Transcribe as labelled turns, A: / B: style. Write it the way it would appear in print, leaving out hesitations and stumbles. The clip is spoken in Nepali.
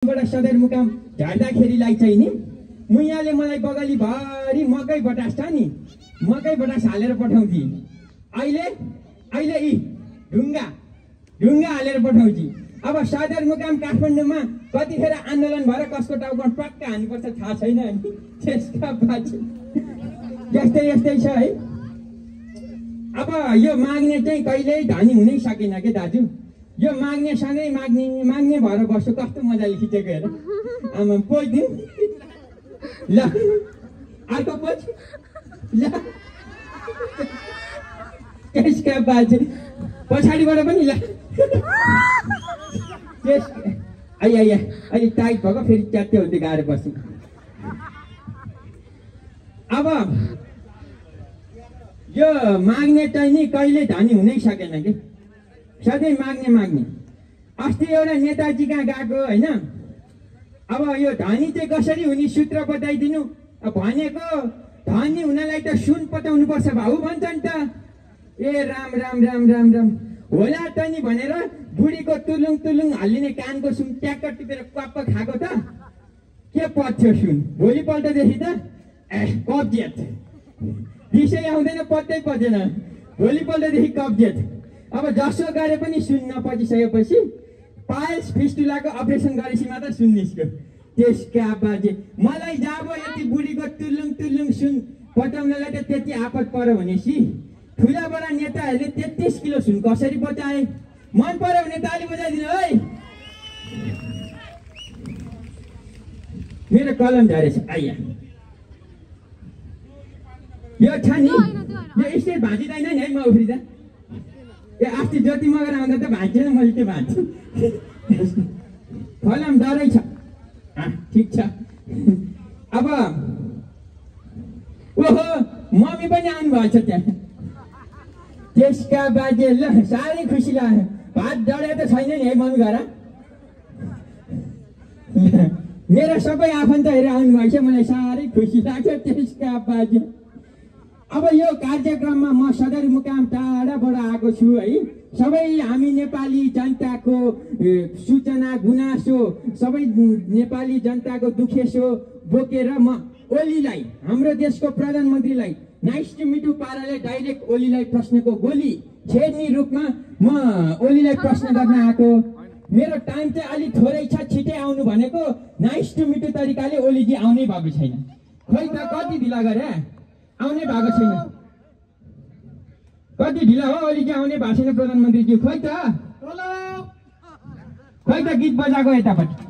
A: बाट सदरमुकाम झार्दाखेरिलाई चाहिँ नि मुइयाले मलाई बगली भरि मकै बटास छ नि मकै बटास हालेर पठाउँथी। अहिले यी ढुङ्गा हालेर पठाउँथी। अब सदरमुकाम काठमाडौँमा कतिखेर आन्दोलन भएर कसको टाउको टक्क हान्नुपर्छ थाहा छैन नि। त्यसका पछि यस्तै छ है। अब यो माग्ने चाहिँ कहिल्यै धनी हुनै सकेन के दाजु। यो माग्ने सँगै माग्ने भएर बस्यो। कस्तो मजाले खिचेको हेर। आमा पोइदिउँ ल अर्को पोछ ल त्यसका बाजे पछाडिबाट पनि ल त्यस अहिले टाइट भएको फेरि च्यात्ते हुँदै गाह्रो पर्छ। अब यो माग्ने चाहिँ नि कहिले धनी हुनै सकेन कि सधैँ माग्ने। अस्ति एउटा नेताजी कहाँ गएको होइन। अब यो धनी चाहिँ कसरी हुने सूत्र बताइदिनु भनेको। धनी हुनलाई त सुन पताउनु पर्छ भाउ भन्छ नि त। ए राम होला त नि भनेर बुढीको तुलुङ हालिने कानको सुन ट्याक्क टिपेर क्वाप्प खाएको त के पथ्यो सुन। भोलिपल्टदेखि त कब्जियत दिसै आउँदैन पत्तै पचेन। भोलिपल्टदेखि कब्जियत। अब जसो गरे पनि सुन नपचिसकेपछि पाइल्स फिस्टुलाको अपरेसन गरेपछि मात्र सुन निस्क्यो। त्यसका बाजे मलाई जब यति बुढीको तुलुङ सुन पचाउनलाई त त्यति आपत पर्यो भनेपछि ठुला बडा नेताहरूले 33 किलो सुन कसरी पचाए। मन पर्यो भने ताली बजाइदिनु है। मेरो कलम झरेछ आइया। यो छ नि यो स्टेट भाँचिँदैन नि है म उफ्रिँदा। ए अस्ति ज्योति मगर आउँदा त भाँचेन मैले त्यो भाँच्छु। कलम डरै छ। ठिक छ। अब ओहो मम्मी पनि आउनु भएको छ त्यहाँ। त्यसका बाजे ल साह्रै खुसी लाग्यो। भात डढे त छैन नि है मम्मी घर। मेरो सबै आफन्तहरू आउनु भएको छ मलाई साह्रै खुसी लाग्यो। त्यसका बाजे अब यो कार्यक्रममा म सदरमुकाम टाढाबाट आएको छु है। सबै हामी नेपाली जनताको सूचना गुनासो सबै नेपाली जनताको दुखेसो बोकेर म ओलीलाई हाम्रो देशको प्रधानमन्त्रीलाई नाइस टु मिट यु पाराले डाइरेक्ट ओलीलाई प्रश्नको गोली छेड्ने रूपमा म ओलीलाई प्रश्न गर्न आएको। मेरो टाइम चाहिँ अलिक थोरै छ। छिटै आउनु भनेको नाइस टु मिट यु तरिकाले ओलीजी आउनै भएको छैन। खोइ त कति ढिला गरे आउनै भएको छैन। कति ढिला हो ओलीजी आउनै भएको छैन प्रधानमन्त्रीज्यू। खोइ त गीत बजाएको यतापट्टि।